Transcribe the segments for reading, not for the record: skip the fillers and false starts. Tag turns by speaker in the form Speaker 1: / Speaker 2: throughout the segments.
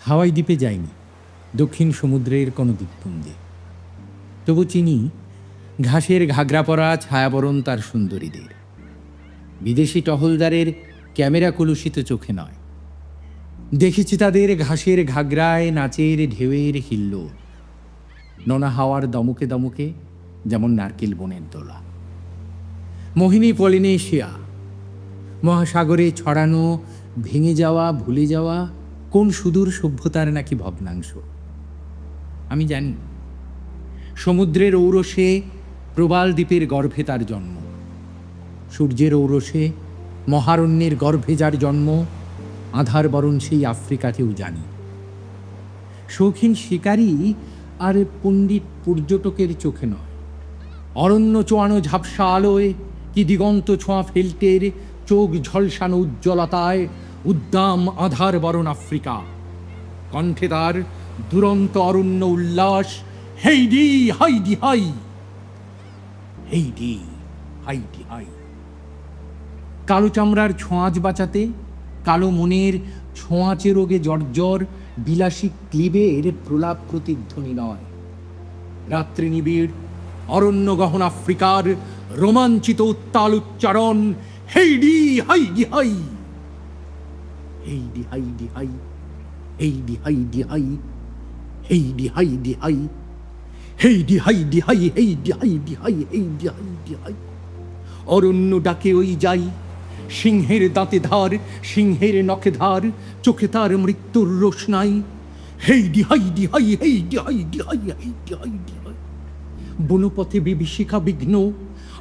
Speaker 1: হাওয়াই দ্বীপে যাইনি, দক্ষিণ সমুদ্রের কোনো দ্বীপপুঞ্জে। তবু চিনি ঘাসের ঘাগরা পরা ছায়াবরণ তার সুন্দরীদের। বিদেশি টহলদারের ক্যামেরা কলুষিত চোখে নয়, দেখেছি তাদের ঘাসের ঘাগরায় নাচের ঢেউয়ের হিল্লোল, নোনা হাওয়ার দমকে দমকে যেমন নারকেল বনের দোলা। মোহিনী পলিনেশিয়া, মহাসাগরে ছড়ানো ভেঙে যাওয়া ভুলে যাওয়া কোন সুদূর সভ্যতার নাকি ভগ্নাংশ। আমি জানি সমুদ্রের ঔরসে প্রবাল দ্বীপের গর্ভে তার জন্ম, সূর্যের ঔরসে মহারণ্যের গর্ভে যার জন্ম, আধার বরণ সেই আফ্রিকাতেও জানি। শৌখিন শিকারী আর পণ্ডিত পর্যটকের চোখে নয়, অরণ্য চোয়ানো ঝাপসা আলোয় কি দিগন্ত ছোঁয়া ফেল্টের চোখ ঝলসানো উজ্জ্বলতায় উদ্দাম আধার বরণ আফ্রিকা। কণ্ঠে তার দুরন্ত অরণ্য উল্লাস, হেইডি হাইডি হাই, হেইডি হাইডি হাই। কালো চামড়ার ছোঁয়াচ বাঁচাতে, কালো মনের ছোঁয়াচে রোগে জর্জর বিলাসী ক্লিবের প্রলাপ প্রতিধ্বনি নয়। রাত্রি নিবিড় অরণ্য গহন আফ্রিকার রোমাঞ্চিত উত্তাল উচ্চারণ, হেইডি হাইডি হাই, হেইডি হাইডি হাই, হেইডি হাইডি হাই, হেইডি হাইডি হাই, হেইডি হাইডি হাই, হেইডি হাইডি হাই, হেইডি হাইডি হাই। অরণ্য ডাকে ওই যাই, সিংহের দাঁতে ধার, সিংহের নখে ধার, চোখে তার মৃত্যুর রোশনাই। হেইডি হাইডি হাই, হেইডি হাইডি হাই, হেইডি হাইডি হাই। বনপথে বিভীষিকা বিঘ্ন,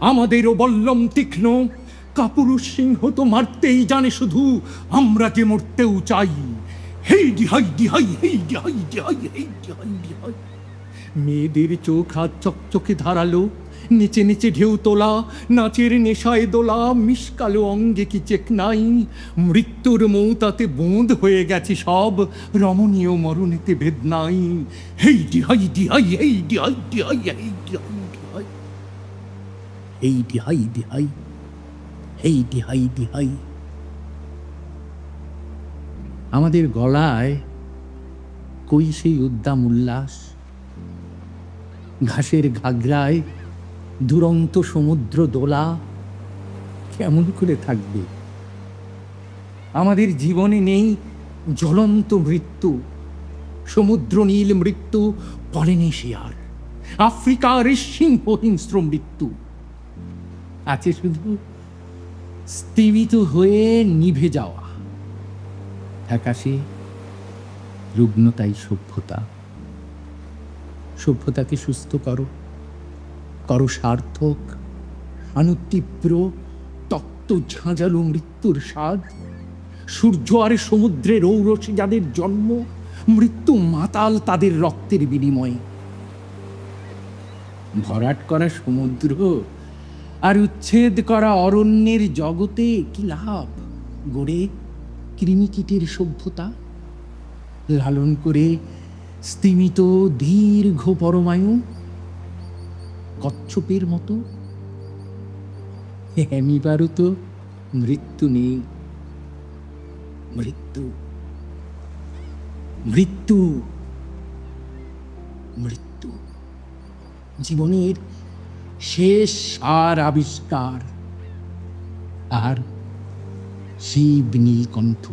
Speaker 1: আমাদেরও বল্লম তীক্ষ্ণ। কাপুরুষ সিংহ তো মারতেই জানে শুধু, আমরা যে মরতেও চাই। হেইডি হাইডি হাই, হেইডি হাইডি হাই, হেইডি হাইডি হাই। মেয়েদের চোখ হাত চকচকে ধারালো, নেচে নেচে ঢেউ তোলা, নাচের নেশায় দোলা, মিশকালো অঙ্গে কি চেক নাই। মৃত্যুর মৌতাতে বোঁদ হয়ে গেছে সব, রমণীয় মরণেতে ভেদ নাই। হেইডি হাইডি হাই, হেইডি হাইডি হাই, হেইডি হাইডি হাই, হেইডি হাইডি হাই, হেইডি হাইডি হাই। আমাদের গলায় কই সেই উদ্দাম উল্লাস? ঘাসের ঘাগরায় দুরন্ত সমুদ্র দোলা কেমন করে থাকবে? আমাদের জীবনে নেই জ্বলন্ত মৃত্যু, সমুদ্র নীল মৃত্যু, পলিনেশিয়ার, আফ্রিকার সিংহ হিংস্র মৃত্যু। আছে শুধু স্তিমিত হয়ে নিভে যাওয়া ফ্যাকাশে রুগ্নতাই সভ্যতা। সভ্যতাকে সুস্থ করো, করো সার্থক, আনু তীব্র তপ্ত ঝাঁঝালো মৃত্যুর স্বাদ। সূর্য আর সমুদ্রের ঔরসে যাদের জন্ম, মৃত্যু মাতাল তাদের রক্তের বিনিময়ে। ভরাট করা সমুদ্র আর উচ্ছেদ করা অরণ্যের জগতে কি লাভ? গড়ে কৃমিকীটের সভ্যতা, লালন করে স্তিমিত দীর্ঘ পরমায়ু কচ্ছপের মতো। এমিবারও তো মৃত্যু নেই। মৃত্যু, মৃত্যু, মৃত্যু জীবনের শেষ আর আবিষ্কার। আর শিব নীলকণ্ঠ।